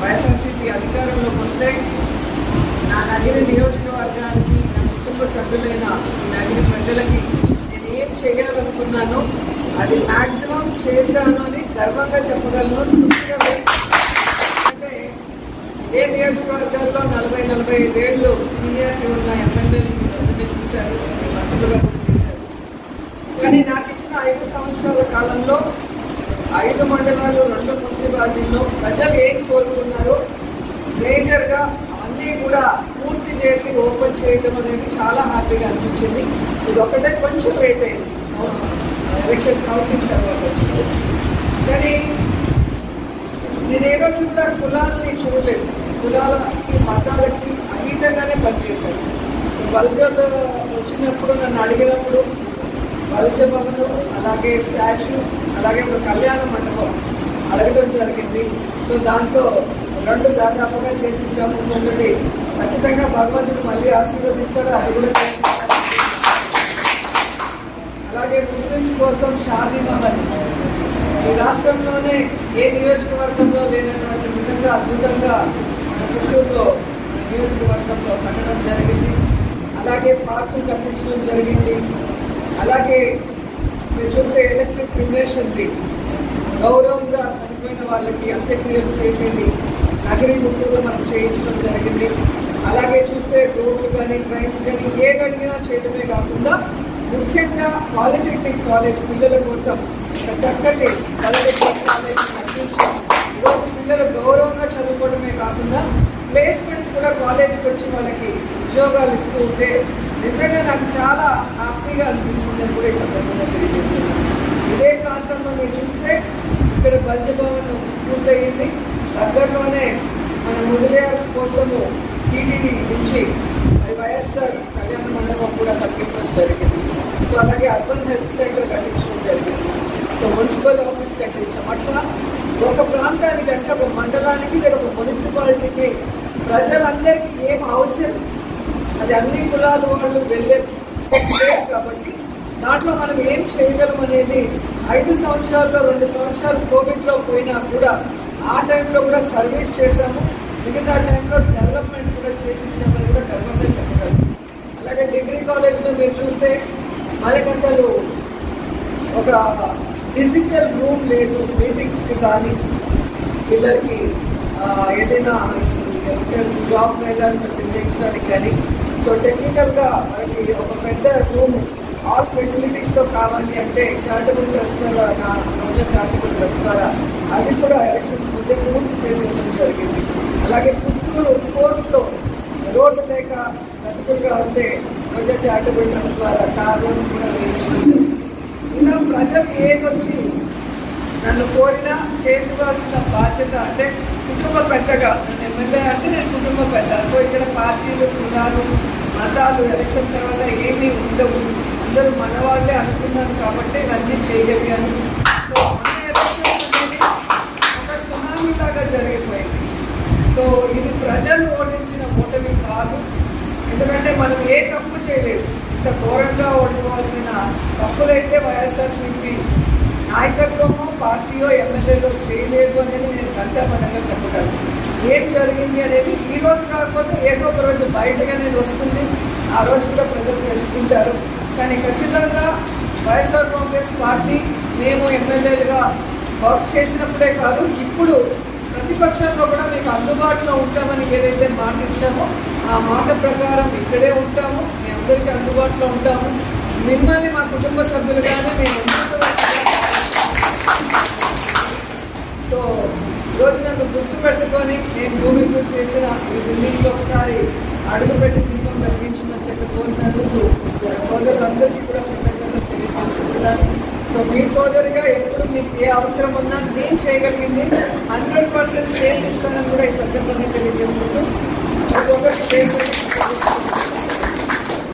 వైఎస్ఆర్సీపీ అధికారంలోకి వస్తే నా నగిరి నియోజకవర్గానికి నా కుటుంబ సభ్యులైన నగిరి ప్రజలకి నేను ఏం చేయాలనుకున్నానో అది మ్యాక్సిమం చేశాను అని గర్వంగా చెప్పగలను. అంటే ఏ నియోజకవర్గాల్లో 40-45 ఏళ్ళు సీనియారిటీ ఉన్న ఎమ్మెల్యేలు అందరినీ చూశారు, మంత్రులుగా కూడా చేశారు. కానీ నాకు ఇచ్చిన 5 సంవత్సరాల కాలంలో 5 మండలాలు 2 మున్సిపాలిటీల్లో ప్రజలు ఏం కోరుకున్నారో మేజర్గా అన్నీ కూడా పూర్తి చేసి ఓపెన్ చేయడం అనేది చాలా హ్యాపీగా అనిపించింది. ఇది ఒకటే కొంచెం లేట్ అయింది, ఎలక్షన్ కౌంటింగ్ తర్వాత వచ్చింది. కానీ నేను ఏ రోజు కూడా కులాలని చూడలేదు, కులాలకి మతాలకి అతీతంగానే పనిచేశాను. వల్జర్ వచ్చినప్పుడు నన్ను అడిగినప్పుడు వల్జ భవనం, అలాగే స్టాచ్యూ, అలాగే ఒక కళ్యాణ మండపం అడగడం జరిగింది. సో దాంట్లో 2 దాదాపుగా చేసి ఇచ్చాము. ఒకటి ఖచ్చితంగా భగవంతుడు మళ్ళీ ఆశీర్వదిస్తాడు, అది కూడా చేసి. అలాగే ముస్లిమ్స్ కోసం షాదీ మహల్ ఈ రాష్ట్రంలోనే ఏ నియోజకవర్గంలో లేనటువంటి విధంగా అద్భుతంగా గుంటూరులో నియోజకవర్గంలో కట్టడం జరిగింది. అలాగే పార్కులు కట్టించడం జరిగింది. అలాగే మీరు చూస్తే ఎలక్ట్రిక్ క్రిమినేషన్ది గౌరవంగా చనిపోయిన వాళ్ళకి అంత్యక్రియలు చేసేది నగరి గుంటూరులో మనం చేయించడం జరిగింది. అలాగే చూస్తే రోడ్లు కానీ ట్రైన్స్ కానీ ఏది అడిగినా చేయడమే కాకుండా ముఖ్యంగా పాలిటెక్నిక్ కాలేజ్ పిల్లల కోసం ఒక చక్కటి పాలిటెక్నిక్ కాలేజ్ కట్టించి ఈరోజు పిల్లలు గౌరవంగా చదువుకోవడమే కాకుండా ప్లేస్మెంట్స్ కూడా కాలేజ్కి వచ్చి వాళ్ళకి ఉద్యోగాలు ఇస్తూ ఉంటే నిజంగా నాకు చాలా హ్యాపీగా అనిపిస్తుంది అని కూడా ఈ సందర్భంగా తెలియజేస్తున్నాను. ఇదే ప్రాంతంలో మీరు చూస్తే ఇక్కడ బల్జ భవన్ పూర్తయింది. దగ్గరలోనే మన ముదిలేయర్స్ కోసము టీటీడీ నుంచి మరి వైఎస్ఆర్ కళ్యాణ మండపం కూడా కట్టించడం జరిగింది. సో అలాగే అర్బన్ హెల్త్ సెంటర్ కట్టించడం జరిగింది. సో మున్సిపల్ ఆఫీస్ కట్టించాం. అట్లా ఒక ప్రాంతానికి అంటే ఒక మండలానికి లేదా ఒక మున్సిపాలిటీకి ప్రజలందరికీ ఏం అవసరం అది అన్ని కులాల వాళ్ళు వెళ్ళే ప్లేస్ కాబట్టి దాంట్లో మనం ఏం చేయగలం అనేది 5 సంవత్సరాల్లో 2 సంవత్సరాలు కోవిడ్లో పోయినా కూడా ఆ టైంలో కూడా సర్వీస్ చేశాము. మిగతా టైంలో డెవలప్మెంట్ కూడా చేసి ఇచ్చామని కూడా గర్వంగా చెప్పగలం. అలాగే డిగ్రీ కాలేజ్లో మీరు చూస్తే మనకి అసలు ఒక డిజిటల్ రూమ్ లేదు మీటింగ్స్కి కానీ పిల్లలకి ఏదైనా జాబ్ మేళాన్ని నిర్ణయించడానికి కానీ. సో టెక్నికల్గా మనకి ఒక పెద్ద రూమ్ ఆల్ ఫెసిలిటీస్తో కావాలి అంటే చారిటబుల్ ట్రస్ట్ ద్వారా రోజా చారిటబుల్ ట్రస్ట్ ద్వారా అది కూడా ఎలక్షన్స్ ముందే పూర్తి చేసి ఇవ్వడం జరిగింది. అలాగే పుత్తూరు కోర్టులో రోడ్డు లేక బతుకులుగా ఉంటే రోజా చారిటబుల్ ట్రస్ట్ ద్వారా కార్ రోడ్డు కూడా వేయించడం జరిగింది. ఇలా ప్రజలు ఏదొచ్చి నన్ను కోరినా చేసుకోవాల్సిన బాధ్యత అంటే కుటుంబ పెద్దగా నన్ను ఎమ్మెల్యే అంటే నేను కుటుంబ పెద్ద. సో ఇక్కడ పార్టీలు కులాలు మతాలు ఎలక్షన్ తర్వాత ఏమీ ఉండవు, అందరూ మన వాళ్ళే అనుకున్నాను కాబట్టి ఇవన్నీ చేయగలిగాను. సో మన ఎలక్షన్ అనేది ఒక సునామీ లాగా జరిగిపోయింది. సో ఇది ప్రజలు ఓడించిన ఓటమి కాదు, ఎందుకంటే మనం ఏ తప్పు చేయలేదు. ఇంత ఘోరంగా ఓడిపోవాల్సిన తప్పులైతే వైఎస్ఆర్సీపీ నాయకత్వమో పార్టీయో ఎమ్మెల్యేలో చేయలేదు అనేది నేను కంటపడంగా చెప్పగలను. ఏం జరిగింది అనేది ఈ రోజు కాకపోతే ఏదో ఒక రోజు బయటగా అనేది వస్తుంది, ఆ రోజు కూడా ప్రజలు తెలుసుకుంటారు. కానీ ఖచ్చితంగా వైఎస్ఆర్ కాంగ్రెస్ పార్టీ మేము ఎమ్మెల్యేలుగా వర్క్ చేసినప్పుడే కాదు, ఇప్పుడు ప్రతిపక్షంలో కూడా మీకు అందుబాటులో ఉంటామని ఏదైతే మాట ఇచ్చామో ఆ మాట ప్రకారం ఇక్కడే ఉంటాము, మీ అందరికీ అందుబాటులో ఉంటాము. మిమ్మల్ని మా కుటుంబ సభ్యులుగానే మేము. సో ఈరోజు నన్ను గుర్తు పెట్టుకొని నేను భూమి పూజ చేసిన ఈ బిల్డింగ్లో ఒకసారి అడుగుపెట్టి దీపం వెలిగించమని చెప్పి కోరినందుకు సోదరులందరికీ కూడా కృతజ్ఞతలు తెలియజేసుకుంటున్నాను. సో మీ సోదరిగా ఎప్పుడు మీకు ఏ అవసరం ఉన్నా నేను చేయగలిగింది 100% చేసి ఇస్తానని కూడా ఈ సందర్భంగా తెలియజేసుకుంటూ ఒక్కొక్కటి